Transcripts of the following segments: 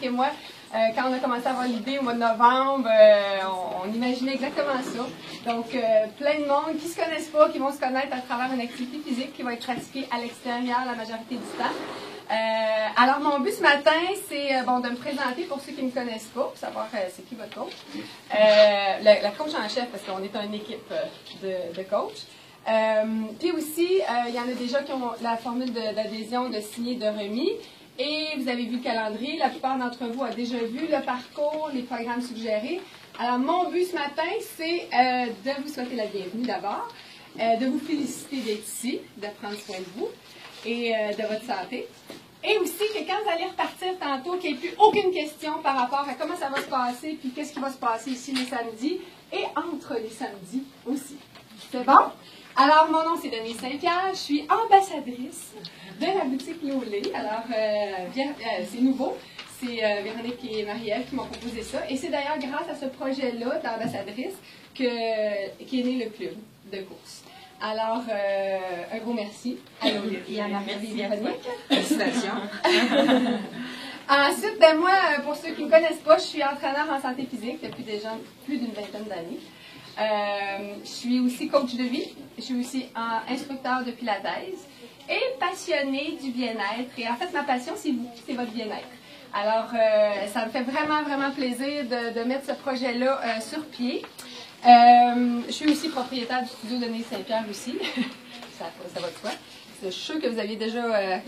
Et moi, quand on a commencé à avoir l'idée au mois de novembre, on imaginait exactement ça. Donc, plein de monde qui ne se connaissent pas, qui vont se connaître à travers une activité physique qui va être pratiquée à l'extérieur la majorité du temps. Alors, mon but ce matin, c'est de me présenter pour ceux qui ne me connaissent pas, pour savoir c'est qui votre coach. La coach en chef, parce qu'on est une équipe de coachs. Puis aussi, il y en a déjà qui ont la formule d'adhésion, de signer, de remis. Et vous avez vu le calendrier. La plupart d'entre vous ont déjà vu le parcours, les programmes suggérés. Alors, mon but ce matin, c'est de vous souhaiter la bienvenue d'abord, de vous féliciter d'être ici, de prendre soin de vous et de votre santé. Et aussi que quand vous allez repartir tantôt, qu'il n'y ait plus aucune question par rapport à comment ça va se passer, puis qu'est-ce qui va se passer ici les samedis et entre les samedis aussi. C'est bon? Alors, mon nom, c'est Denise Saint-Pierre. Je suis ambassadrice de la boutique Lolé. Alors, c'est nouveau. C'est Véronique et Marielle qui m'ont proposé ça. Et c'est d'ailleurs grâce à ce projet-là d'ambassadrice qui est né le club de course. Alors, un gros merci à Lolé et à Véronique. Félicitations. Ensuite, moi, pour ceux qui ne me connaissent pas, je suis entraîneur en santé physique depuis déjà plus d'une vingtaine d'années. Je suis aussi coach de vie, je suis aussi instructeur de pilates et passionnée du bien-être. Et en fait, ma passion, c'est vous, c'est votre bien-être. Alors, ça me fait vraiment, vraiment plaisir de mettre ce projet-là sur pied. Je suis aussi propriétaire du studio de Denise Saint-Pierre aussi. ça va de soi. Je suis sûre que vous aviez déjà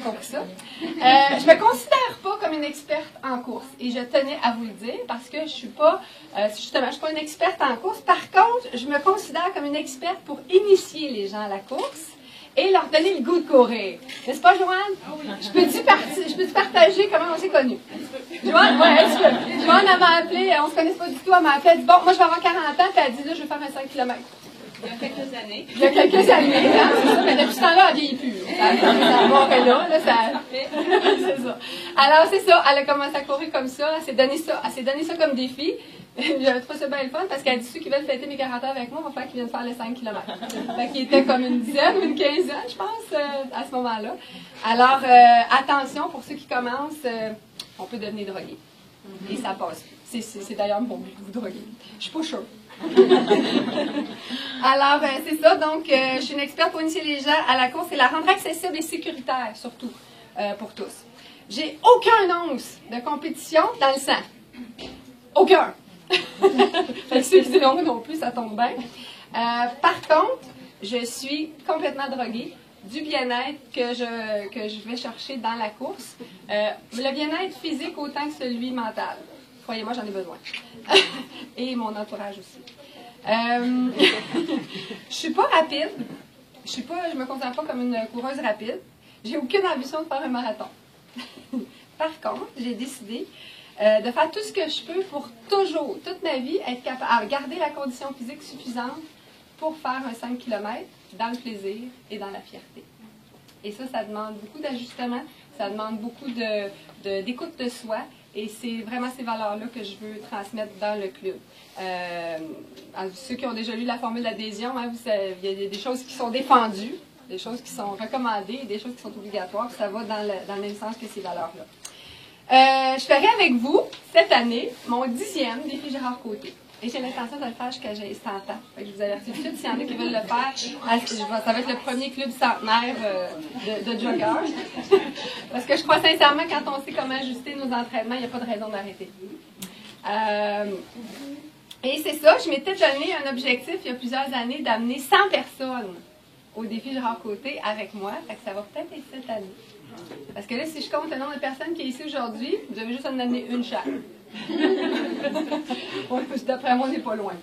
compris ça. Je ne me considère pas comme une experte en course. Et je tenais à vous le dire parce que je ne suis pas, justement, je suis pas une experte en course. Par contre, je me considère comme une experte pour initier les gens à la course et leur donner le goût de courir. N'est-ce pas, Joanne? Oui. Je peux-tu partager comment on s'est connus? Joanne, ouais, Joanne, elle m'a appelé, on ne se connaît pas du tout, elle m'a appelé, elle dit, bon, moi je vais avoir 40 ans, puis elle dit, là, je vais faire un 5 km. Il y a quelques années. Il y a quelques années, hein, c'est ça, mais depuis ce temps-là, elle vieillit plus. C'est ça. Alors, c'est ça, elle a commencé à courir comme ça, elle s'est donné ça comme défi. J'avais trouvé ça bien le fun parce qu'elle dit ceux qui veulent fêter mes 40 ans avec moi, il va falloir qu'ils viennent faire les 5 km. Fait qu'il était comme une dizaine ou une quinzaine, je pense, à ce moment-là. Alors, attention, pour ceux qui commencent, on peut devenir drogué. Et ça passe. C'est d'ailleurs mon but, vous droguer. Je suis pas sûre. Alors, c'est ça. Donc, je suis une experte pour initier les gens à la course et la rendre accessible et sécuritaire, surtout, pour tous. J'ai aucun once de compétition dans le sang. Aucun. Fait que ceux qui diront non plus, ça tombe bien. Par contre, je suis complètement droguée du bien-être que je vais chercher dans la course. Le bien-être physique autant que celui mental. Croyez-moi, j'en ai besoin. Et mon entourage aussi. Je suis pas rapide. Je me considère pas comme une coureuse rapide. J'ai aucune ambition de faire un marathon. Par contre, j'ai décidé de faire tout ce que je peux pour toujours, toute ma vie, être capable de garder la condition physique suffisante pour faire un 5 km dans le plaisir et dans la fierté. Et ça demande beaucoup d'ajustement, ça demande beaucoup d'écoute de soi. Et c'est vraiment ces valeurs-là que je veux transmettre dans le club. Ceux qui ont déjà lu la formule d'adhésion, hein, il y a des choses qui sont défendues, des choses qui sont recommandées et des choses qui sont obligatoires. Ça va dans le même sens que ces valeurs-là. Je ferai avec vous, cette année, mon 10e défi Gérard Côté. Et j'ai l'intention de le faire jusqu'à j'ai 100 ans. Fait que je vous avertis tout de suite, s'il y en a qui veulent le faire, ça va être le premier club centenaire de joggers. Parce que je crois sincèrement, quand on sait comment ajuster nos entraînements, il n'y a pas de raison d'arrêter. Et c'est ça, je m'étais donné un objectif il y a plusieurs années d'amener 100 personnes au défi Gérard Côté avec moi. Fait que ça va peut-être être cette année. Parce que là, si je compte le nombre de personnes qui est ici aujourd'hui, vous devez juste en amener une chaque. D'après moi, on n'est pas loin.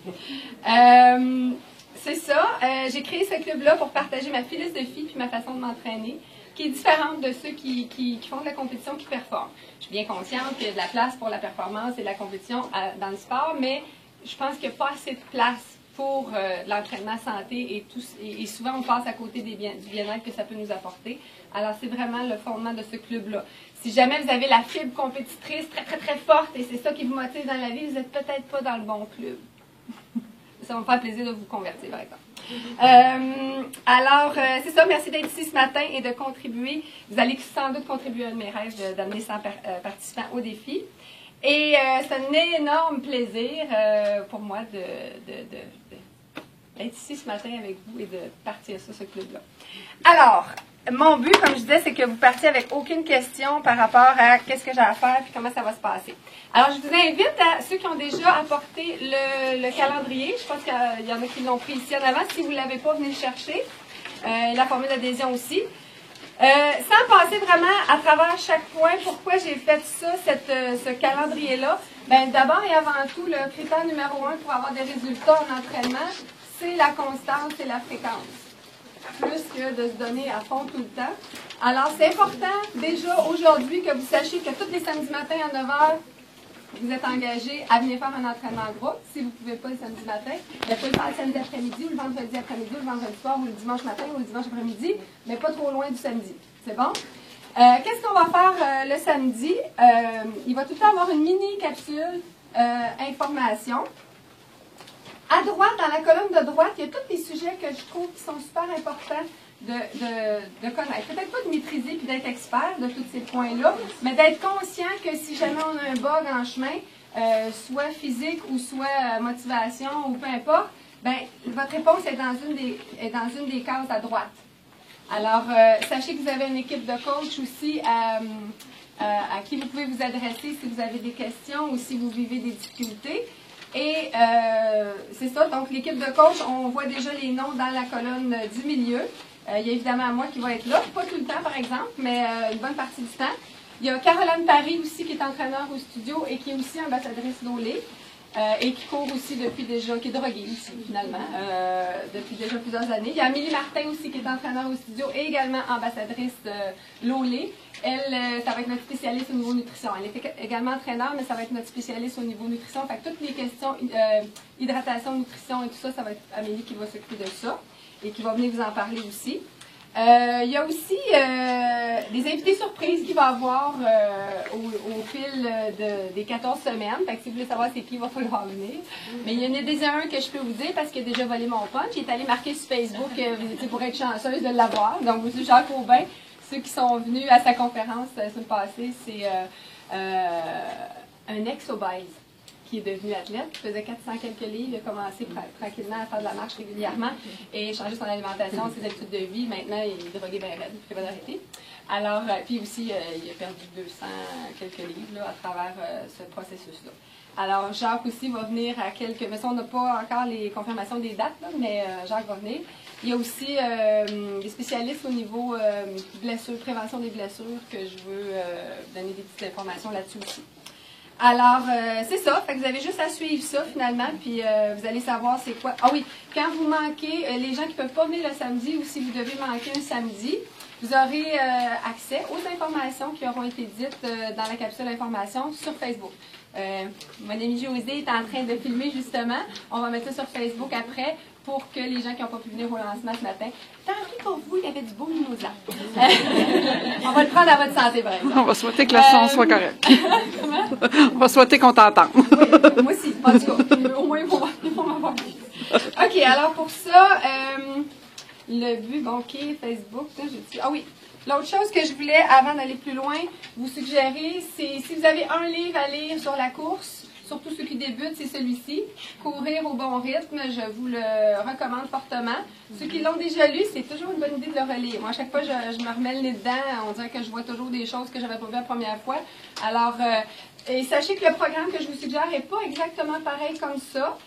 C'est ça. J'ai créé ce club-là pour partager ma philosophie puis ma façon de m'entraîner, qui est différente de ceux qui font de la compétition, qui performent. Je suis bien consciente qu'il y a de la place pour la performance et de la compétition dans le sport, mais je pense qu'il n'y a pas assez de place pour l'entraînement santé et souvent on passe à côté du bien-être que ça peut nous apporter. Alors c'est vraiment le fondement de ce club-là. Si jamais vous avez la fibre compétitrice très très très forte et c'est ça qui vous motive dans la vie, vous n'êtes peut-être pas dans le bon club. ça va me faire plaisir de vous convertir, par exemple. Alors, c'est ça. Merci d'être ici ce matin et de contribuer. Vous allez sans doute contribuer à un de mes rêves d'amener 100 participants au défi. Et c'est un énorme plaisir pour moi d'être ici ce matin avec vous et de partir sur ce club-là. Alors, mon but, comme je disais, c'est que vous partiez avec aucune question par rapport à qu'est-ce que j'ai à faire et comment ça va se passer. Alors, je vous invite à ceux qui ont déjà apporté le calendrier. Je pense qu'il y en a qui l'ont pris ici en avant. Si vous ne l'avez pas, venez le chercher. La formule d'adhésion aussi. Sans passer vraiment à travers chaque point, pourquoi j'ai fait ça, ce calendrier-là, ben, d'abord et avant tout, le critère numéro 1 pour avoir des résultats en entraînement, c'est la constance et la fréquence. Plus que de se donner à fond tout le temps. Alors, c'est important déjà aujourd'hui que vous sachiez que tous les samedis matins à 9h, vous êtes engagés à venir faire un entraînement en groupe. Si vous ne pouvez pas le samedi matin, vous pouvez le faire le samedi après-midi, ou le vendredi après-midi, ou le vendredi soir, ou le dimanche matin, ou le dimanche après-midi, mais pas trop loin du samedi. C'est bon? Qu'est-ce qu'on va faire le samedi? Il va tout le temps avoir une mini-capsule information. À droite, dans la colonne de droite, il y a tous les sujets que je trouve qui sont super importants de connaître. Peut-être pas de maîtriser et d'être expert de tous ces points-là, mais d'être conscient que si jamais on a un bug en chemin, soit physique ou soit motivation ou peu importe, ben, votre réponse est dans une des cases à droite. Alors, sachez que vous avez une équipe de coach aussi à qui vous pouvez vous adresser si vous avez des questions ou si vous vivez des difficultés. Et c'est ça, donc l'équipe de coach, on voit déjà les noms dans la colonne du milieu. Il y a évidemment moi qui va être là, pas tout le temps par exemple, mais une bonne partie du temps. Il y a Caroline Paris aussi qui est entraîneur au studio et qui est aussi ambassadrice d'Olé et qui court aussi depuis déjà, qui est droguée aussi finalement, depuis déjà plusieurs années. Il y a Amélie Martin aussi qui est entraîneur au studio et également ambassadrice l'Olé. Elle, ça va être notre spécialiste au niveau nutrition. Elle est également entraîneur, mais ça va être notre spécialiste au niveau nutrition. Fait que toutes les questions, hydratation, nutrition et tout ça, ça va être Amélie qui va s'occuper de ça et qui va venir vous en parler aussi. Il y a aussi des invités surprises qu'il va y avoir au fil des 14 semaines. Fait que si vous voulez savoir c'est qui, il va falloir venir. Mais il y en a déjà un que je peux vous dire parce qu'il a déjà volé mon punch. Il est allé marquer sur Facebook pour être chanceuse de l'avoir. Donc, M. Jacques Aubin, ceux qui sont venus à sa conférence la semaine passée, c'est un ex-obèse qui est devenu athlète. Il faisait 400 quelques livres. Il a commencé tranquillement à faire de la marche régulièrement et changer son alimentation, ses habitudes de vie. Maintenant, il est drogué bien raide. Il ne peut pas d'arrêter. Alors, puis aussi, il a perdu 200 quelques livres là, à travers ce processus-là. Alors, Jacques aussi va venir à quelques... Mais ça, on n'a pas encore les confirmations des dates, là, mais Jacques va venir. Il y a aussi des spécialistes au niveau blessures, prévention des blessures, que je veux donner des petites informations là-dessus aussi. Alors, c'est ça. Fait que vous avez juste à suivre ça, finalement, puis vous allez savoir c'est quoi. Ah oui, quand vous manquez, les gens qui ne peuvent pas venir le samedi, ou si vous devez manquer un samedi, vous aurez accès aux informations qui auront été dites dans la capsule information sur Facebook. Mon ami José est en train de filmer, justement. On va mettre ça sur Facebook après pour que les gens qui n'ont pas pu venir au lancement ce matin, tant pis pour vous, il y avait du beau mimosa. On va le prendre à votre santé, par exemple. On va souhaiter que le son soit correct. On va souhaiter qu'on t'entende. Oui, moi aussi. En tout cas, au moins, il faut m'avoir vu. OK, alors pour ça, le but, bon, OK, Facebook, ça, je dis... Ah oui, l'autre chose que je voulais, avant d'aller plus loin, vous suggérer, c'est si vous avez un livre à lire sur la course, surtout ceux qui débutent, c'est celui-ci, Courir au bon rythme, je vous le recommande fortement. Ceux qui l'ont déjà lu, c'est toujours une bonne idée de le relire. Moi, à chaque fois, je me remets le nez dedans, on dirait que je vois toujours des choses que je n'avais pas vues la première fois. Alors, et sachez que le programme que je vous suggère n'est pas exactement pareil comme ça.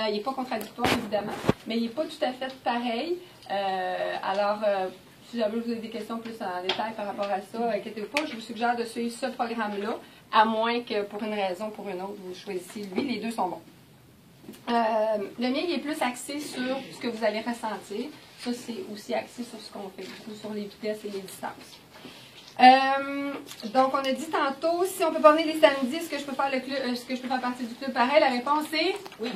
Il n'est pas contradictoire, évidemment, mais il n'est pas tout à fait pareil. Si jamais vous avez des questions plus en détail par rapport à ça, inquiétez-vous pas, je vous suggère de suivre ce programme-là, à moins que pour une raison ou pour une autre, vous choisissiez lui. Les deux sont bons. Le mien, il est plus axé sur ce que vous allez ressentir. Ça, c'est aussi axé sur ce qu'on fait, beaucoup sur les vitesses et les distances. Donc, on a dit tantôt, si on peut pas venir les samedis, est-ce que je peux faire partie du club pareil? La réponse est oui.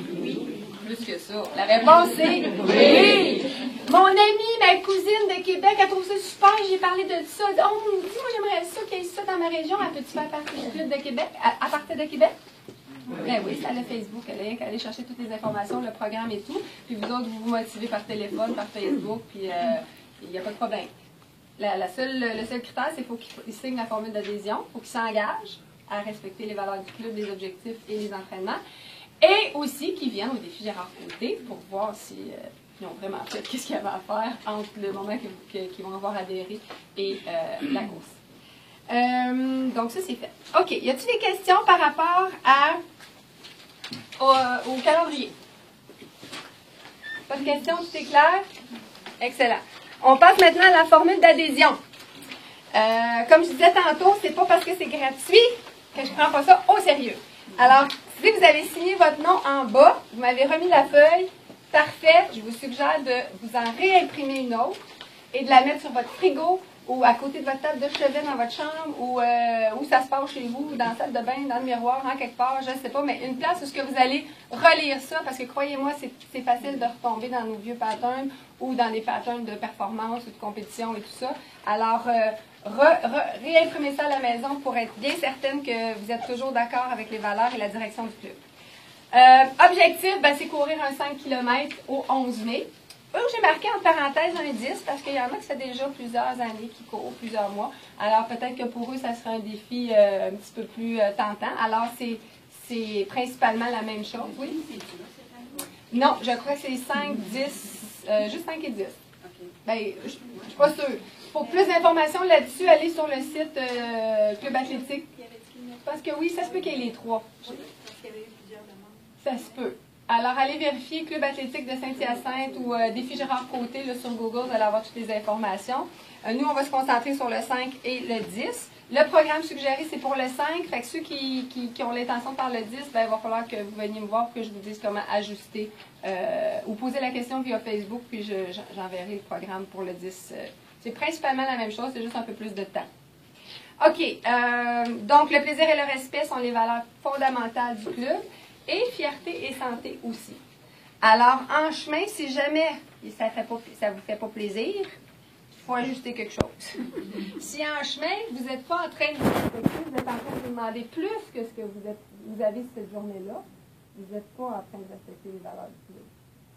Plus que ça. La réponse est oui. Mon amie, ma cousine de Québec, elle trouve ça super. J'ai parlé de ça. Oh, mon Dieu, moi, j'aimerais ça qu'il y ait ça dans ma région. Elle peut-tu faire partie du club de Québec, à partir de Québec? Ben oui, c'est le Facebook. Allez chercher toutes les informations, le programme et tout. Puis vous autres, vous vous motivez par téléphone, par Facebook, puis il n'y a pas de problème. Le seul critère, c'est qu'il faut qu'il signe la formule d'adhésion, il faut qu'il s'engage à respecter les valeurs du club, les objectifs et les entraînements. Et aussi qu'ils viennent au défi Gérard Côté pour voir si ils ont vraiment fait qu'est-ce qu'il y avait à faire entre le moment qu'ils vont avoir adhéré et la course. Donc ça, c'est fait. OK. Y a-t-il des questions par rapport au calendrier? Pas de questions? Tout est clair? Excellent. On passe maintenant à la formule d'adhésion. Comme je disais tantôt, c'est pas parce que c'est gratuit que je prends pas ça au sérieux. Alors, si vous avez signé votre nom en bas, vous m'avez remis la feuille, parfait, je vous suggère de vous en réimprimer une autre et de la mettre sur votre frigo ou à côté de votre table de chevet dans votre chambre ou où ça se passe chez vous, dans la salle de bain, dans le miroir, en quelque part, je ne sais pas, mais une place où ce que vous allez relire ça, parce que croyez-moi, c'est facile de retomber dans nos vieux patterns ou dans des patterns de performance ou de compétition et tout ça. Alors, réimprimez ça à la maison pour être bien certaine que vous êtes toujours d'accord avec les valeurs et la direction du club. Objectif, ben, c'est courir un 5 km au 11 mai. J'ai marqué en parenthèse un 10 parce qu'il y en a qui fait déjà plusieurs années qui courent, plusieurs mois. Alors peut-être que pour eux, ça sera un défi un petit peu plus tentant. Alors c'est principalement la même chose. Oui? Non, je crois que c'est 5, 10, juste 5 et 10. Ben, je ne suis pas sûre. Pour plus d'informations là-dessus, allez sur le site Club Athlétique. Parce que oui, ça se peut qu'il y ait les trois. Ça se peut. Alors, allez vérifier Club Athlétique de Saint-Hyacinthe ou Défi Gérard Côté là, sur Google, vous allez avoir toutes les informations. Nous, on va se concentrer sur le 5 et le 10. Le programme suggéré, c'est pour le 5. Fait que ceux qui ont l'intention de faire le 10, ben, il va falloir que vous veniez me voir pour que je vous dise comment ajuster ou poser la question via Facebook, puis j'enverrai le programme pour le 10. C'est principalement la même chose, c'est juste un peu plus de temps. OK. Donc, le plaisir et le respect sont les valeurs fondamentales du club. Et fierté et santé aussi. Alors, en chemin, si jamais ça ne vous fait pas plaisir, il faut ajuster quelque chose. Si en chemin, vous n'êtes pas en train de vous respecter, vous êtes en train de vous demander plus que ce que vous avez cette journée-là, vous n'êtes pas en train de respecter les valeurs du club.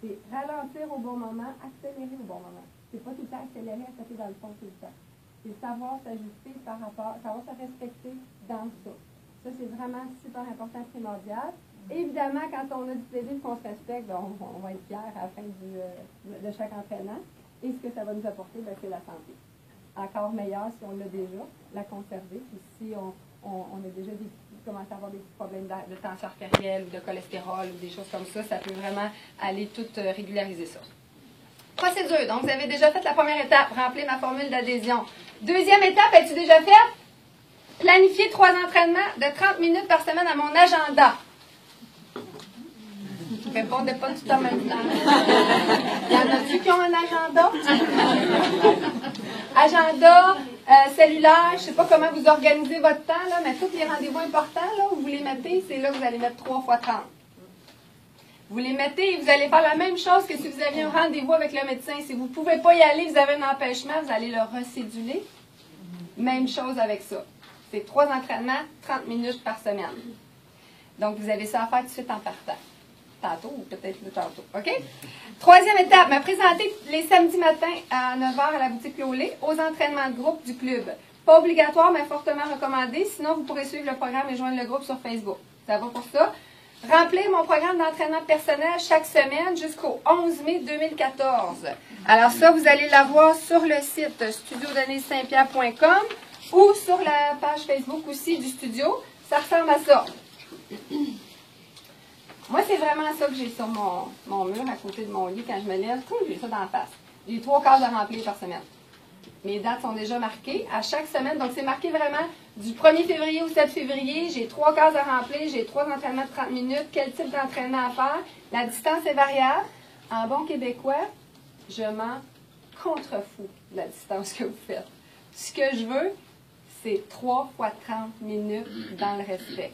C'est ralentir au bon moment, accélérer au bon moment. C'est pas tout le temps accélérer, taper dans le fond tout le temps. C'est savoir s'ajuster par rapport, savoir se respecter dans ça. Ça, c'est vraiment super important, primordial. Évidemment, quand on a du plaisir qu'on se respecte, ben, on va être fiers à la fin de chaque entraînement. Et ce que ça va nous apporter, ben, c'est la santé. Encore meilleur si on l'a déjà, la conserver. Puis si on a déjà commencé à avoir des petits problèmes de tension artérielle ou de cholestérol ou des choses comme ça, ça peut vraiment aller tout régulariser ça. Procédure. Donc, vous avez déjà fait la première étape, remplir ma formule d'adhésion. Deuxième étape, as-tu déjà fait? Planifier 3 entraînements de 30 minutes par semaine à mon agenda. Répondez pas tout en même temps. Il y en a-tu qui ont un agenda? Agenda, cellulaire, je ne sais pas comment vous organisez votre temps, là, mais tous les rendez-vous importants, là, où vous les mettez, c'est là que vous allez mettre 3 fois 30. Vous les mettez et vous allez faire la même chose que si vous aviez un rendez-vous avec le médecin. Si vous ne pouvez pas y aller, vous avez un empêchement, vous allez le recéduler. Même chose avec ça. C'est 3 entraînements, 30 minutes par semaine. Donc, vous avez ça à faire tout de suite en partant. Tantôt ou peut-être le tantôt. OK? Troisième étape, me présenter les samedis matins à 9h à la boutique Lolé aux entraînements de groupe du club. Pas obligatoire, mais fortement recommandé. Sinon, vous pourrez suivre le programme et joindre le groupe sur Facebook. Ça va pour ça? Remplir mon programme d'entraînement personnel chaque semaine jusqu'au 11 mai 2014. Alors ça, vous allez l'avoir sur le site studio-denise-saint-pierre.com ou sur la page Facebook aussi du studio. Ça ressemble à ça. Moi, c'est vraiment ça que j'ai sur mon mur à côté de mon lit quand je me lève. J'ai ça dans la face. J'ai 3 quarts de remplir par semaine. Mes dates sont déjà marquées à chaque semaine. Donc, c'est marqué vraiment du 1er février au 7 février. J'ai 3 cases à remplir. J'ai 3 entraînements de 30 minutes. Quel type d'entraînement à faire? La distance est variable. En bon québécois, je m'en contrefous de la distance que vous faites. Ce que je veux, c'est 3 fois 30 minutes dans le respect.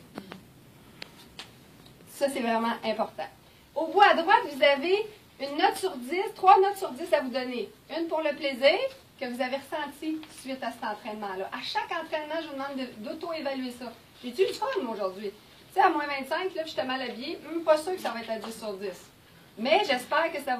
Ça, c'est vraiment important. Au bout à droite, vous avez une note sur 10, 3 notes sur 10 à vous donner. Une pour le plaisir que vous avez ressenti suite à cet entraînement-là. À chaque entraînement, je vous demande d'auto-évaluer ça. J'ai-tu du fun aujourd'hui? Tu sais, à moins 25, là, puis je suis mal habillée, pas sûr que ça va être à 10 sur 10. Mais j'espère que ça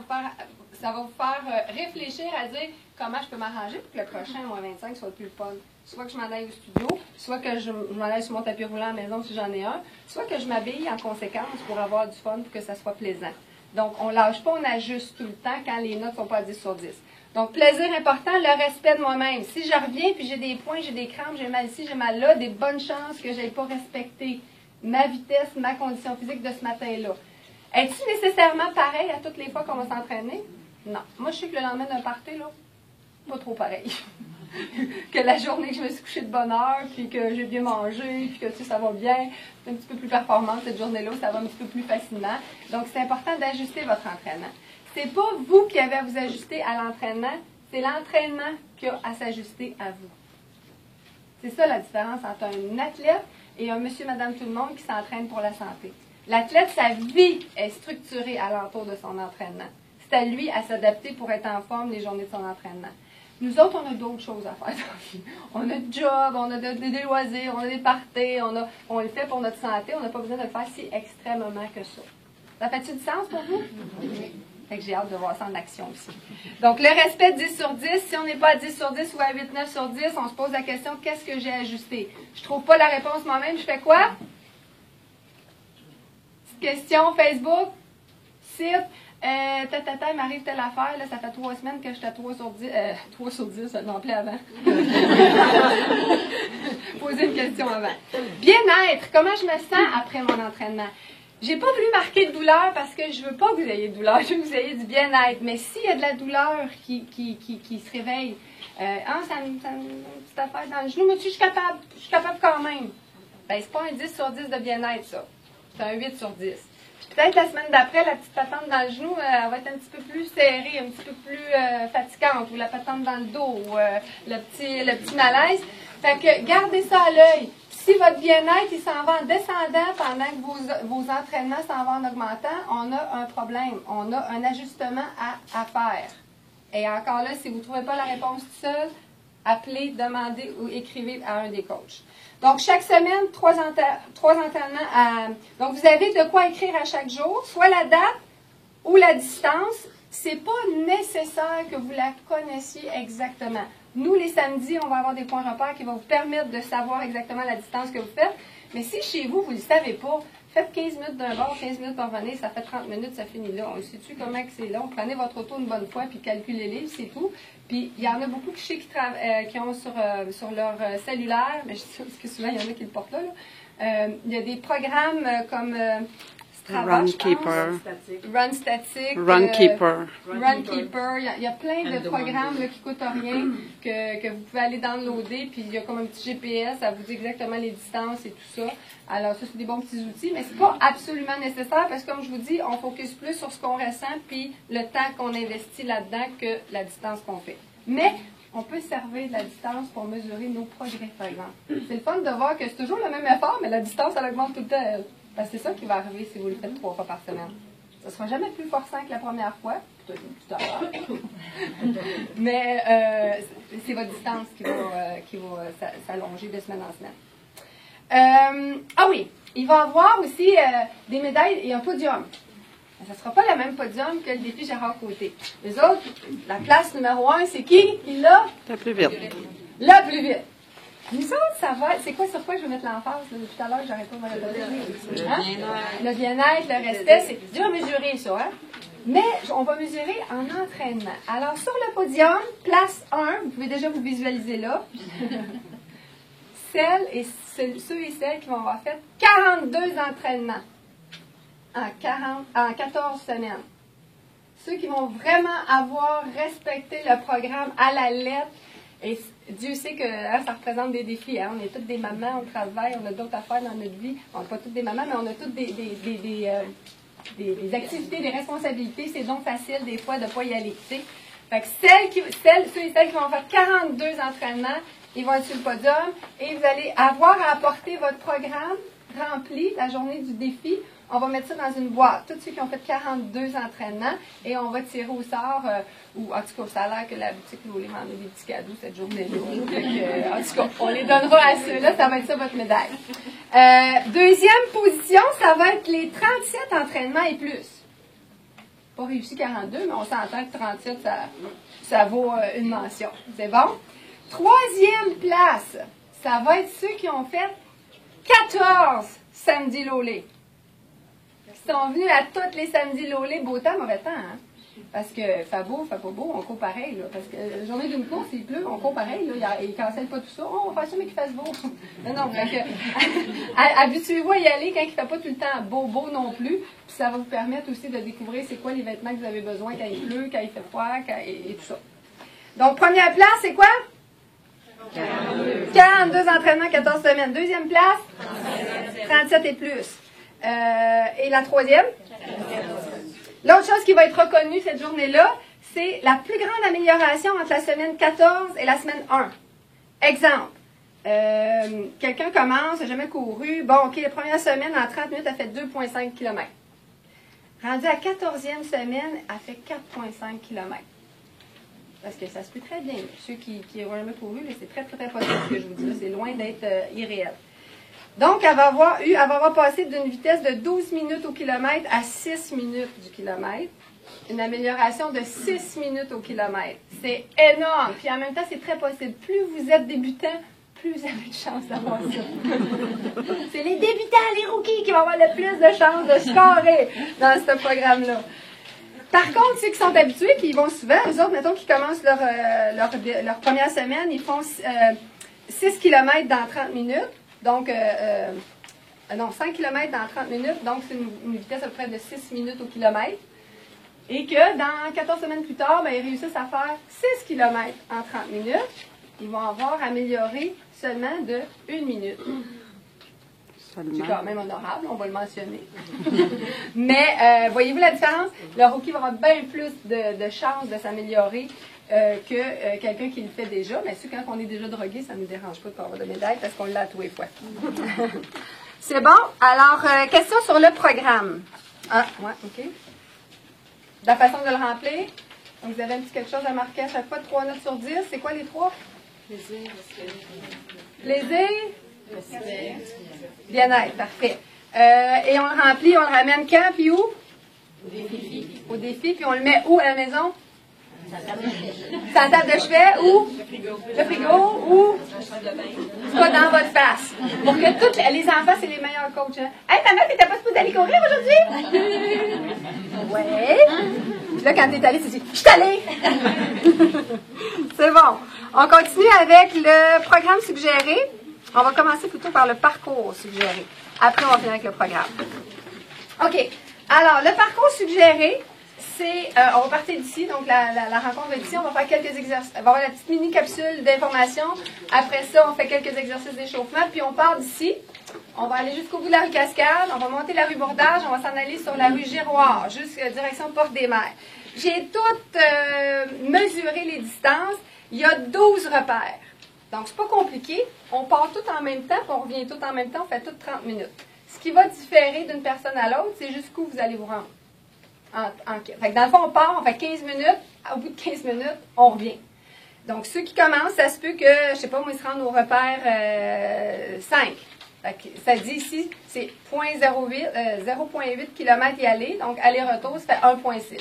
va vous faire réfléchir à dire comment je peux m'arranger pour que le prochain moins 25 soit le plus fun. Soit que je m'en aille au studio, soit que je m'en aille sur mon tapis roulant à la maison si j'en ai un, soit que je m'habille en conséquence pour avoir du fun, pour que ça soit plaisant. Donc, on ne lâche pas, on ajuste tout le temps quand les notes ne sont pas à 10 sur 10. Donc, plaisir important, le respect de moi-même. Si je reviens puis j'ai des points, j'ai des crampes, j'ai mal ici, j'ai mal là, des bonnes chances que je n'aille pas respecter ma vitesse, ma condition physique de ce matin-là. Est-ce nécessairement pareil à toutes les fois qu'on va s'entraîner? Non. Moi, je sais que le lendemain d'un party, là, pas trop pareil. Que la journée que je me suis couchée de bonne heure, puis que j'ai bien mangé, puis que tu sais, ça va bien, c'est un petit peu plus performant cette journée-là, ça va un petit peu plus facilement. Donc, c'est important d'ajuster votre entraînement. C'est pas vous qui avez à vous ajuster à l'entraînement, c'est l'entraînement qui a à s'ajuster à vous. C'est ça la différence entre un athlète et un monsieur, madame, tout le monde qui s'entraîne pour la santé. L'athlète, sa vie est structurée alentour de son entraînement. C'est à lui à s'adapter pour être en forme les journées de son entraînement. Nous autres, on a d'autres choses à faire dans la vie. On a du job, on a des loisirs, on a des parties, on le fait pour notre santé, on n'a pas besoin de le faire si extrêmement que ça. Ça fait-tu du sens pour vous? Oui. Fait que j'ai hâte de voir ça en action aussi. Donc, le respect 10 sur 10, si on n'est pas à 10 sur 10 ou à 8, 9 sur 10, on se pose la question, qu'est-ce que j'ai ajusté? Je ne trouve pas la réponse moi-même, je fais quoi? Petite question, Facebook, site, il m'arrive telle affaire, là, ça fait 3 semaines que j'étais à 3 sur 10, 3 sur 10, ça m'appelait avant. Poser une question avant. Bien-être, comment je me sens après mon entraînement? J'ai pas voulu marquer de douleur parce que je veux pas que vous ayez de douleur, je veux que vous ayez du bien-être. Mais s'il y a de la douleur qui se réveille, ça me une petite affaire dans le genou, mais je suis capable quand même. Ben, c'est pas un 10 sur 10 de bien-être, ça. C'est un 8 sur 10. Peut-être la semaine d'après, la petite patente dans le genou, elle va être un petit peu plus serrée, un petit peu plus fatigante, ou la patente dans le dos, ou le petit malaise. Fait que gardez ça à l'œil. Si votre bien-être il s'en va en descendant pendant que vos entraînements s'en vont en augmentant, on a un problème. On a un ajustement à faire. Et encore là, si vous ne trouvez pas la réponse tout seul, appelez, demandez ou écrivez à un des coachs. Donc, chaque semaine, 3 entraînements. Donc, vous avez de quoi écrire à chaque jour, soit la date ou la distance. Ce n'est pas nécessaire que vous la connaissiez exactement. Nous, les samedis, on va avoir des points repères qui vont vous permettre de savoir exactement la distance que vous faites. Mais si chez vous, vous ne le savez pas, faites 15 minutes d'un bord, 15 minutes pour revenir, ça fait 30 minutes, ça finit là. On sait-tu comment c'est long? Prenez votre auto une bonne fois, puis calculez-les, c'est tout. Puis, il y en a beaucoup qui ont sur leur cellulaire, mais je sais parce que souvent, il y en a qui le portent là. Il y a des programmes comme Runkeeper. Runkeeper. Il y a plein de programmes là, qui ne coûtent rien, que vous pouvez aller downloader, puis il y a comme un petit GPS, ça vous dit exactement les distances et tout ça. Alors, ça, c'est des bons petits outils, mais ce n'est pas absolument nécessaire parce que, comme je vous dis, on focus plus sur ce qu'on ressent puis le temps qu'on investit là-dedans que la distance qu'on fait. Mais, on peut servir de la distance pour mesurer nos progrès, par exemple. C'est le fun de voir que c'est toujours le même effort, mais la distance, elle augmente tout le temps, elle. Parce que c'est ça qui va arriver si vous le faites 3 fois par semaine. Ça ne sera jamais plus forçant que la première fois, peut-être tout à l'heure. Mais c'est votre distance qui va s'allonger de semaine en semaine. Ah oui, il va y avoir aussi des médailles et un podium. Ça ne sera pas le même podium que le défi Gérard Côté. Les autres, la place numéro 1, c'est qui? Il l'a? Le plus vite. Le plus vite. Nous autres, ça va. C'est quoi sur quoi je vais mettre l'emphase? Depuis tout à l'heure, j'arrête pas de me le hein? Le bien-être, le respect, c'est dur à mesurer, ça. Hein? Mais on va mesurer en entraînement. Alors, sur le podium, place 1, vous pouvez déjà vous visualiser là. Ceux et celles qui vont avoir fait 42 entraînements en 14 semaines. Ceux qui vont vraiment avoir respecté le programme à la lettre. Et Dieu sait que ça représente des défis. Hein? On est toutes des mamans, on travaille, on a d'autres affaires dans notre vie. On n'est pas toutes des mamans, mais on a toutes des activités, des responsabilités. C'est donc facile des fois de ne pas y aller. T'sais. Fait que ceux et celles qui vont faire 42 entraînements, Ils vont être sur le podium et vous allez avoir à apporter votre programme rempli la journée du défi. On va mettre ça dans une boîte. Tous ceux qui ont fait 42 entraînements et on va tirer au sort, ou en tout cas, ça a l'air que la boutique Lolé m'en a des petits cadeaux cette journée-là. En tout cas, on les donnera à ceux-là, ça va être ça votre médaille. Deuxième position, ça va être les 37 entraînements et plus. Pas réussi 42, mais on s'entend que 37, ça vaut une mention. C'est bon? Troisième place, ça va être ceux qui ont fait 14 samedis Lolé. Ils sont venus à tous les samedis Lolé, beau temps, mauvais temps, hein? Parce que fait beau, fait pas beau, on court pareil, là. Parce que la journée d'une course, il pleut, on court pareil, là. Ils ne cancellent pas tout ça. Oh, on va faire ça, mais qu'il fasse beau. Non, fait que, habituez-vous à y aller quand il ne fait pas tout le temps beau non plus. Puis ça va vous permettre aussi de découvrir c'est quoi les vêtements que vous avez besoin quand il pleut, quand il fait froid, et tout ça. Donc, première place, c'est quoi? 42 entraînements, 14 semaines. Deuxième place? 37 et plus. Et la troisième? L'autre chose qui va être reconnue cette journée-là, c'est la plus grande amélioration entre la semaine 14 et la semaine 1. Exemple, quelqu'un commence, n'a jamais couru. Bon, OK, la première semaine, en 30 minutes, elle fait 2,5 km. Rendu à 14e semaine, elle fait 4,5 km. Parce que ça se peut très bien. Ceux qui n'ont jamais couru, c'est très, très, très possible ce que je vous dis. C'est loin d'être irréel. Donc, elle va avoir passé d'une vitesse de 12 minutes au kilomètre à 6 minutes du kilomètre. Une amélioration de 6 minutes au kilomètre. C'est énorme. Puis en même temps, c'est très possible. Plus vous êtes débutant, plus vous avez de chance d'avoir ça. C'est les débutants, les rookies qui vont avoir le plus de chances de scorer dans ce programme-là. Par contre, ceux qui sont habitués, qui y vont souvent, eux autres, mettons, qui commencent leur première semaine, ils font 6 km dans 30 minutes. Donc, 5 km dans 30 minutes, donc c'est une vitesse à peu près de 6 minutes au kilomètre. Et que dans 14 semaines plus tard, ben, ils réussissent à faire 6 km en 30 minutes. Ils vont avoir amélioré seulement de 1 minute. C'est quand même honorable, on va le mentionner. Mais voyez-vous la différence? Le rookie va avoir bien plus de chances de s'améliorer que quelqu'un qui le fait déjà. Mais quand on est déjà drogué, ça ne nous dérange pas de pas avoir de médaille parce qu'on l'a à tous les fois. C'est bon? Alors, question sur le programme. Ah, ouais, OK. La façon de le remplir. Donc, vous avez un petit quelque chose à marquer à chaque fois, 3 notes sur 10. C'est quoi les 3? Plaisir. Plaisir. Bien-être, parfait. Et on le remplit, on le ramène quand, puis où? Au défi. Au défi, puis on le met où à la maison? Sa table de chevet, où? Le frigo, où? Pas dans votre face. Pour que toutes les enfants, c'est les meilleurs coachs. Hein? Hey, ta mère, t'étais pas supposée aller courir aujourd'hui? Ouais. Puis là, quand t'es allée, tu dis, je suis allée. C'est bon. On continue avec le programme suggéré. On va commencer plutôt par le parcours suggéré. Après, on va finir avec le programme. OK. Alors, le parcours suggéré, c'est, on va partir d'ici, donc la rencontre va être ici. On va faire quelques exercices. On va avoir la petite mini-capsule d'information. Après ça, on fait quelques exercices d'échauffement. Puis on part d'ici. On va aller jusqu'au bout de la rue Cascade. On va monter la rue Bourdage. On va s'en aller sur la rue Giroir, jusqu'à direction Porte-des-Mers. J'ai tout mesuré les distances. Il y a 12 repères. Donc, c'est pas compliqué. On part tout en même temps, puis on revient tout en même temps. On fait tout 30 minutes. Ce qui va différer d'une personne à l'autre, c'est jusqu'où vous allez vous rendre. Fait que dans le fond, on part, on fait 15 minutes. Au bout de 15 minutes, on revient. Donc, ceux qui commencent, ça se peut que, je sais pas, moi, ils se rendent au repère 5. Fait que ça dit ici, c'est 0,8 km y aller. Donc, aller-retour, ça fait 1,6.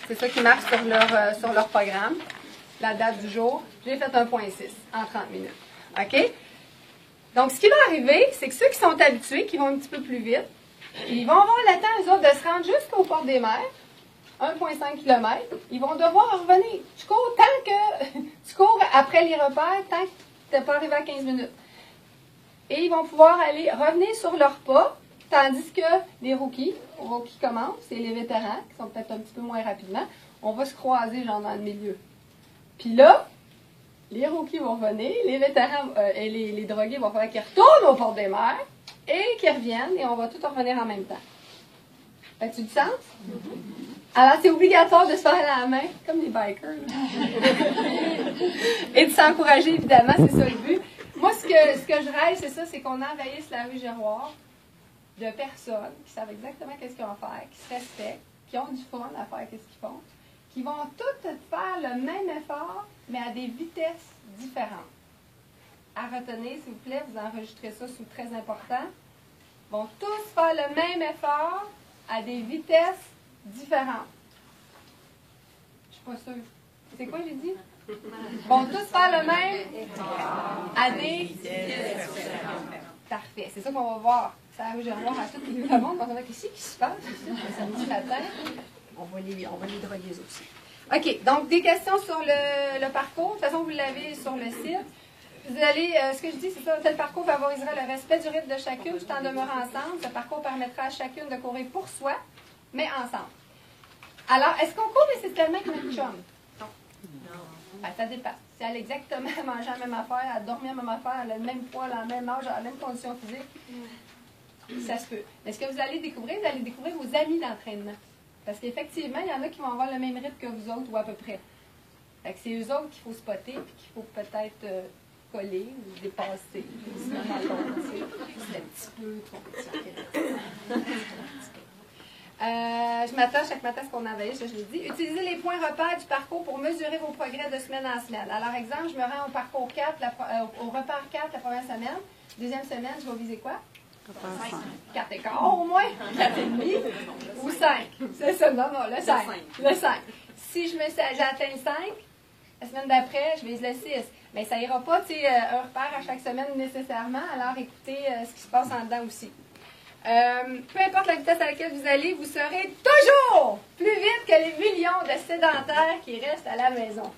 C'est ça qui marque sur leur programme. La date du jour. J'ai fait 1,6 en 30 minutes. OK? Donc, ce qui va arriver, c'est que ceux qui sont habitués, qui vont un petit peu plus vite, ils vont avoir le temps, eux autres, de se rendre jusqu'au Port-des-Mers, 1,5 km. Ils vont devoir revenir. Tu cours tant que... tu cours après les repères, tant que tu n'es pas arrivé à 15 minutes. Et ils vont pouvoir revenir sur leur pas, tandis que les rookies commencent, c'est les vétérans, qui sont peut-être un petit peu moins rapidement, on va se croiser, genre, dans le milieu. Puis là, les rookies vont revenir, les vétérans et les drogués vont falloir qu'ils retournent au Port-des-Mers et qu'ils reviennent et on va tout revenir en même temps. As-tu du sens? Alors, c'est obligatoire de se faire la main, comme les bikers. Et de s'encourager, évidemment, c'est ça le but. Moi, ce que je rêve, c'est ça, c'est qu'on envahisse la rue Giroir de personnes qui savent exactement qu'est-ce qu'ils vont faire, qui se respectent, qui ont du fun à faire qu'est-ce qu'ils font, qui vont toutes faire le même effort, mais à des vitesses différentes. À retenir, s'il vous plaît, vous enregistrez ça sous très important. Ils vont tous faire le même effort à des vitesses différentes. Je suis pas sûre. C'est quoi j'ai dit? Ils vont tous faire le même à des vitesses différentes. Parfait. C'est ça qu'on va voir. Ça arrive, je vais voir à tout le monde. On va voir qu'est-ce qui se passe ici, le samedi matin. On va les droguer aussi. OK. Donc, des questions sur le parcours. De toute façon, vous l'avez sur le site. Vous allez, ce que je dis, c'est ça, tel parcours favorisera le respect du rythme de chacune tout en demeurant ensemble. Ce parcours permettra à chacune de courir pour soi, mais ensemble. Alors, est-ce qu'on court nécessairement avec notre chum? Non. Ben, ça dépasse. Si elle a exactement mangé la même affaire, elle dormit la même affaire, elle a le même poids, la même âge, la même condition physique, ça se peut. Mais ce que vous allez découvrir vos amis d'entraînement. Parce qu'effectivement, il y en a qui vont avoir le même rythme que vous autres ou à peu près. Fait que c'est eux autres qu'il faut spotter et qu'il faut peut-être coller ou dépasser. C'est un petit peu trop petit. Je m'attends chaque matin à ce qu'on envahisse, je l'ai dit. Utilisez les points repères du parcours pour mesurer vos progrès de semaine en semaine. Alors, exemple, je me rends au parcours 4, au repère 4 la première semaine. Deuxième semaine, je vais viser quoi? 4 et quart au moins, 4 et demi ou 5. C'est ça, non, le 5. Le 5. Si j'atteins le 5, la semaine d'après, je vise le 6. Mais ça ira pas, tu sais, un repère à chaque semaine nécessairement. Alors, écoutez ce qui se passe en dedans aussi. Peu importe la vitesse à laquelle vous allez, vous serez toujours plus vite que les millions de sédentaires qui restent à la maison.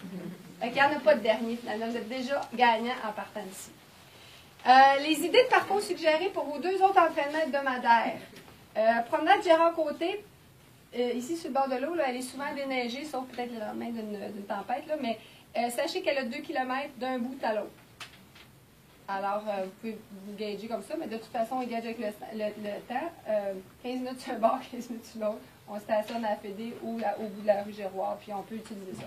Fait qu'il n'y en a pas de dernier, finalement. Vous êtes déjà gagnant en partant d'ici. Les idées de parcours suggérées pour vos 2 autres entraînements hebdomadaires. Promenade Gérard-Côté, ici sur le bord de l'eau, elle est souvent déneigée, sauf peut-être le lendemain d'une tempête, là, mais sachez qu'elle a 2 km d'un bout à l'autre. Alors, vous pouvez vous gager comme ça, mais de toute façon, on gage avec le temps. 15 minutes sur un bord, 15 minutes sur l'autre. On stationne à la Fédé ou au bout de la rue Giroir, puis on peut utiliser ça.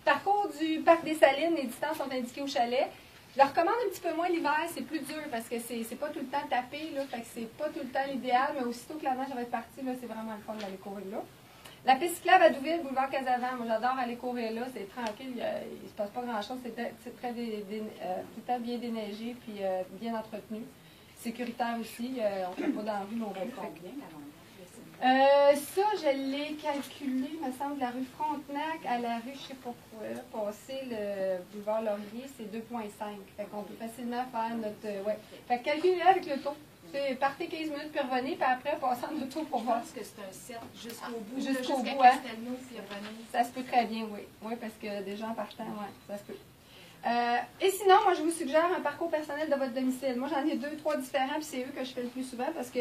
Parcours du Parc des Salines, les distances sont indiquées au chalet. Je le recommande un petit peu moins l'hiver, c'est plus dur parce que c'est pas tout le temps tapé, là, fait que c'est pas tout le temps l'idéal, mais aussitôt que la neige va être partie, là, c'est vraiment le fun d'aller courir là. La piste cyclable à Douville, boulevard Casavant, moi j'adore aller courir là, c'est tranquille, il se passe pas grand-chose, c'est très tout le temps bien déneigé puis bien entretenu. Sécuritaire aussi, on ne fait pas dans la rue non plus. Ça, je l'ai calculé, me semble, de la rue Frontenac à la rue, je ne sais pas quoi, passer le boulevard Laurier, c'est 2,5. Fait qu'on peut facilement faire notre... ouais. Fait que calculez avec le taux. Partez 15 minutes, puis revenez, puis après, passez en auto pour voir. Je pense que c'est un cercle jusqu'au bout. Jusqu'au bout, hein? Ça se peut très bien, oui. Oui, parce que déjà en partant, oui, ça se peut. Et sinon, moi, je vous suggère un parcours personnel de votre domicile. Moi, j'en ai 2, 3 différents, puis c'est eux que je fais le plus souvent, parce que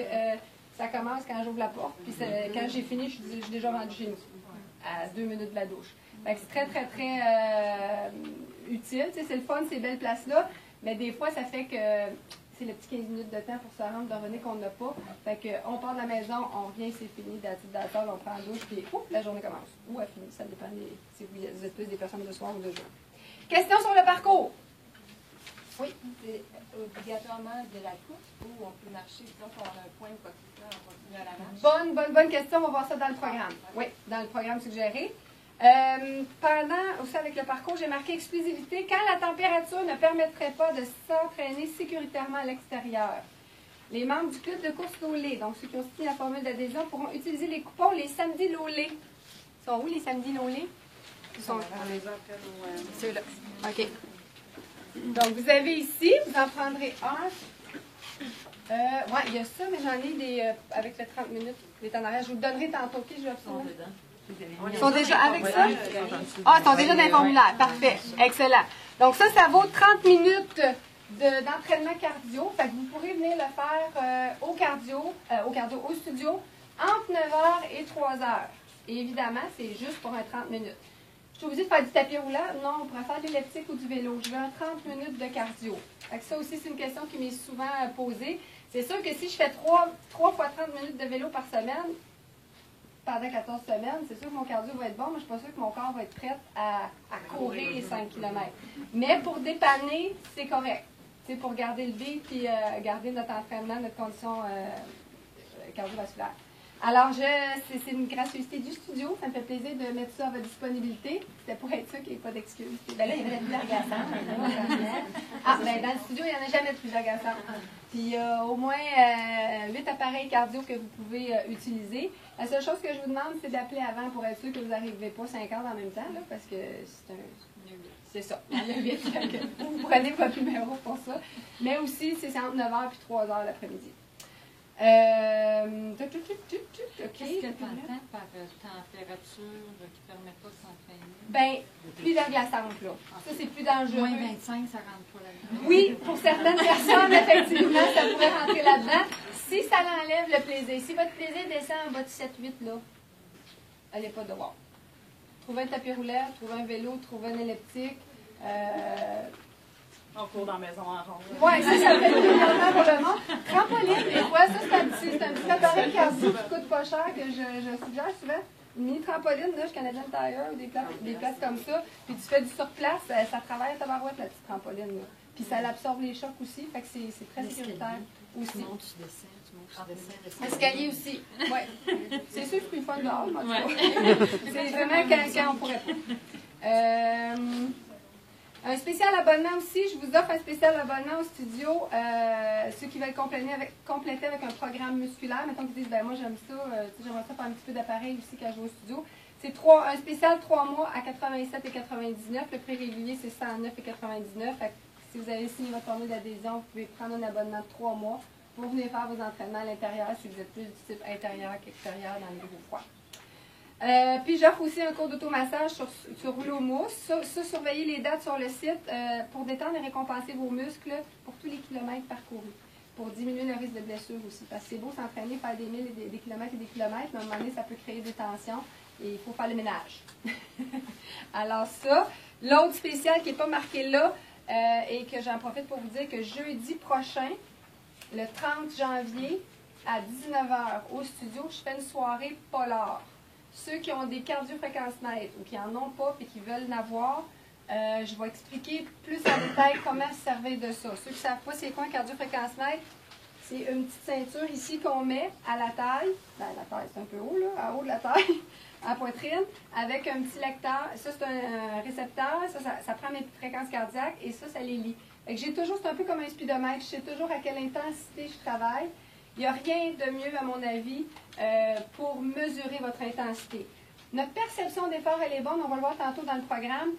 ça commence quand j'ouvre la porte, puis quand j'ai fini, je suis déjà rendue chez nous, à 2 minutes de la douche. Fait que c'est très, très, très utile. Tu sais, c'est le fun, ces belles places-là, mais des fois, ça fait que c'est le petit 15 minutes de temps pour se rendre, de revenir qu'on n'a pas. Fait qu'on part de la maison, on revient, c'est fini, d'attendre, on prend la douche, puis la journée commence. Ou elle finit, ça dépend si vous êtes plus des personnes de soir ou de jour. Question sur le parcours. Oui. C'est obligatoirement de la course ou on peut marcher, disons qu'on a un point de quoi que ce soit, on continue à la marche? Bonne question, on va voir ça dans le programme. Oui, dans le programme suggéré. Pendant, aussi avec le parcours, j'ai marqué exclusivité quand la température ne permettrait pas de s'entraîner sécuritairement à l'extérieur. Les membres du club de course Lolé, donc ceux qui ont signé la formule d'adhésion, pourront utiliser les coupons les samedis Lolé. Ils sont où les samedis Lolé? Ils sont ceux-là. OK. Donc, vous avez ici, vous en prendrez un. Oui, il y a ça, mais j'en ai des avec le 30 minutes, les temps d'arrêt. Je vous le donnerai tantôt. OK, je vais absolument. Ils sont déjà avec ça? Ah, ils sont déjà dans le formulaire. Parfait. Excellent. Donc, ça vaut 30 minutes d'entraînement cardio. Fait que vous pourrez venir le faire au studio, entre 9h et 3h. Et évidemment, c'est juste pour un 30 minutes. Je suis obligée de faire du tapis roulant? Non, on pourrait faire de l'elliptique ou du vélo. Je veux un 30 minutes de cardio. Fait que ça aussi, c'est une question qui m'est souvent posée. C'est sûr que si je fais 3 fois 30 minutes de vélo par semaine, pendant 14 semaines, c'est sûr que mon cardio va être bon, mais je ne suis pas sûre que mon corps va être prêt à courir les 5 km. Mais pour dépanner, c'est correct. C'est pour garder le beat et garder notre entraînement, notre condition cardiovasculaire. Alors, c'est une gracieuseté du studio. Ça me fait plaisir de mettre ça à votre disponibilité. C'était pour être sûr qu'il n'y ait pas d'excuses. Ben là, il y avait de plusieurs agaçants. Ah, ben dans le studio, il n'y en a jamais de plusieurs agaçants. Puis, il y a au moins 8 appareils cardio que vous pouvez utiliser. La seule chose que je vous demande, c'est d'appeler avant pour être sûr que vous n'arrivez pas 50 en même temps, là, parce que c'est ça. Il y en a 8. Vous prenez votre numéro pour ça. Mais aussi, c'est entre 9h et 3h l'après-midi. Qu'est-ce que tu entends par température qui ne permet pas de s'entraîner? Bien, plus verglaçante, là. Ça, c'est plus dangereux. Moins 25, ça rentre pas là-dedans. Oui, pour certaines personnes, effectivement, ça pourrait rentrer là-dedans. Si ça l'enlève le plaisir, si votre plaisir descend en bas de 7-8, là, allez pas devoir. Trouvez un tapis roulant, trouvez un vélo, trouvez un elliptique. On court dans la maison en rond. Oui, ça fait vraiment pour le monde. Trampoline, des fois, ça, c'est un petit appareil cardio qui coûte pas cher que je suggère souvent. Une mini trampoline, là, chez Canadian Tire, ou des places comme ça. Puis tu fais du surplace, ça travaille à tabarouette, la petite trampoline. Là. Puis ça absorbe les chocs aussi, fait que c'est très sécuritaire aussi. Tu montes, tu descends, tu montes, tu descends. Escalier aussi, oui. C'est sûr que c'est plus fun dehors, moi, en tout cas. C'est vraiment quand on pourrait pas. Un spécial abonnement aussi, je vous offre un spécial abonnement au studio, ceux qui veulent compléter avec un programme musculaire. Mettons qu'ils disent, ben moi j'aime ça, j'aimerais ça faire un petit peu d'appareil aussi quand je vais au studio. C'est un spécial 3 mois à 87 et 99. Le prix régulier, c'est 109 et 99. Fait que si vous avez signé votre formule d'adhésion, vous pouvez prendre un abonnement de 3 mois pour venir faire vos entraînements à l'intérieur si vous êtes plus du type intérieur qu'extérieur dans les gros froids. Puis j'offre aussi un cours d'automassage sur rouleau mousse. Ça, surveillez les dates sur le site pour détendre et récompenser vos muscles pour tous les kilomètres parcourus. Pour diminuer le risque de blessure aussi. Parce que c'est beau s'entraîner, faire des milles, et des kilomètres et des kilomètres, mais à un moment donné, ça peut créer des tensions et il faut faire le ménage. Alors ça, l'autre spécial qui n'est pas marqué là, et que j'en profite pour vous dire que jeudi prochain, le 30 janvier, à 19h au studio, je fais une soirée polar. Ceux qui ont des cardiofréquences-mètres ou qui n'en ont pas et qui veulent en avoir, je vais expliquer plus en détail comment se servir de ça. Ceux qui ne savent pas c'est quoi un cardiofréquence-mètre, c'est une petite ceinture ici qu'on met à la taille. Ben, la taille, c'est un peu haut, là, en haut de la taille, à la poitrine, avec un petit lecteur. Ça, c'est un récepteur. Ça prend mes fréquences cardiaques et ça les lit. J'ai toujours, c'est un peu comme un speedomètre. Je sais toujours à quelle intensité je travaille. Il n'y a rien de mieux, à mon avis, pour mesurer votre intensité. Notre perception d'effort, elle est bonne, on va le voir tantôt dans le programme.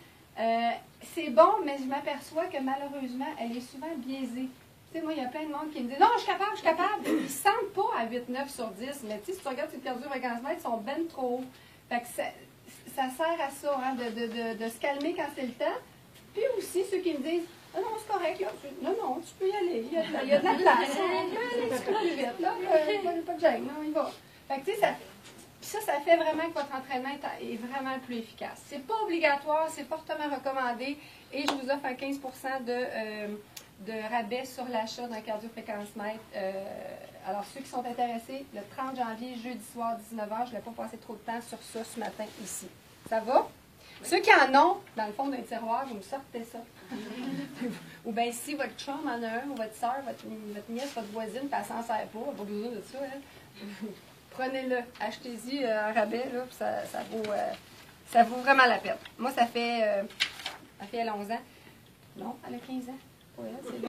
C'est bon, mais je m'aperçois que malheureusement, elle est souvent biaisée. Tu sais, moi, il y a plein de monde qui me dit « Non, je suis capable! » Ils ne se sentent pas à 8, 9 sur 10, mais tu sais, si tu regardes ces cardiofréquences-mètres, ils sont ben trop hauts. Fait que ça sert à ça, hein, de se calmer quand c'est le temps. Puis aussi, ceux qui me disent « Ah non, c'est correct, là. Non, tu peux y aller. Il y a de la place. On peut aller un petit peu plus vite, là. Pas de gêne, non, il va. » Fait que, tu sais, ça fait vraiment que votre entraînement est vraiment plus efficace. C'est pas obligatoire, c'est fortement recommandé. Et je vous offre un 15 de rabais sur l'achat d'un cardiofréquence-mètre. Alors, ceux qui sont intéressés, le 30 janvier, jeudi soir, 19h, je ne voulais pas passer trop de temps sur ça ce matin ici. Ça va? Ceux qui en ont, dans le fond d'un tiroir, vous me sortez ça. Ou bien si votre chum en a un, ou votre soeur, votre nièce, votre voisine, puis elle s'en sert pas, elle n'a pas besoin de ça, hein. Prenez-le, achetez-y un rabais, là, puis ça vaut vraiment la peine. Moi, ça fait 11 ans. Non, elle a 15 ans. Ouais, c'est